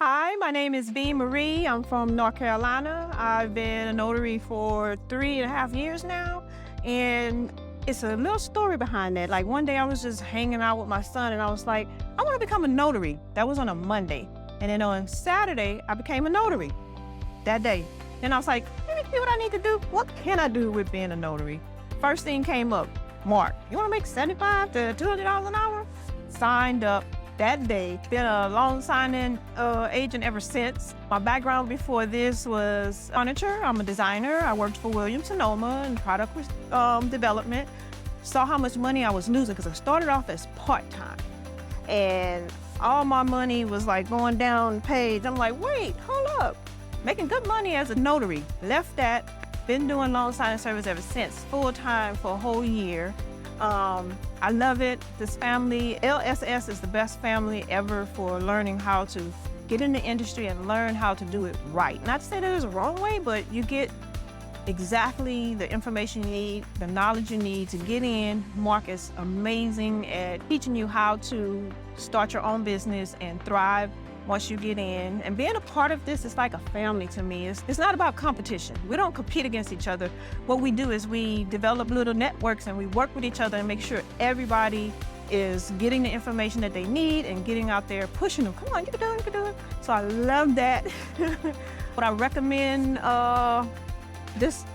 Hi, my name is V. Marie. I'm from North Carolina. I've been a notary for 3.5 years now. And it's a little story behind that. Like one day I was just hanging out with my son and I was like, I want to become a notary. That was on a Monday. And then on Saturday, I became a notary that day. Then I was like, let me see what I need to do. What can I do with being a notary? First thing came up, Mark, you want to make $75 to $200 an hour? Signed up that day. Been a loan signing agent ever since. My background before this was furniture. I'm a designer. I worked for Williams-Sonoma in product development. Saw how much money I was losing because I started off as part-time. And all my money was like going down the page. I'm like, wait, hold up. Making good money as a notary. Left that, been doing loan signing service ever since, full-time for a whole year. I love it. This family, LSS is the best family ever for learning how to get in the industry and learn how to do it right. Not to say that there's a wrong way, but you get exactly the information you need, the knowledge you need to get in. Mark is amazing at teaching you how to start your own business and thrive once you get in. And being a part of this is like a family to me. It's not about competition. We don't compete against each other. What we do is we develop little networks and we work with each other and make sure everybody is getting the information that they need and getting out there pushing them. Come on, you can do it, you can do it. So I love that. Would I recommend this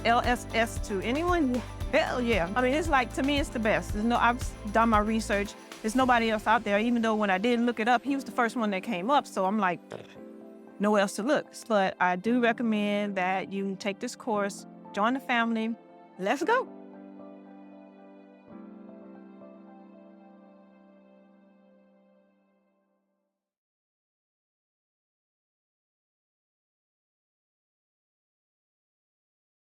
LSS to anyone? Hell yeah. I mean, it's like, to me, it's the best. I've done my research. There's nobody else out there, even though when I did look it up, he was the first one that came up. So I'm like, nowhere else to look. But I do recommend that you take this course, join the family. Let's go.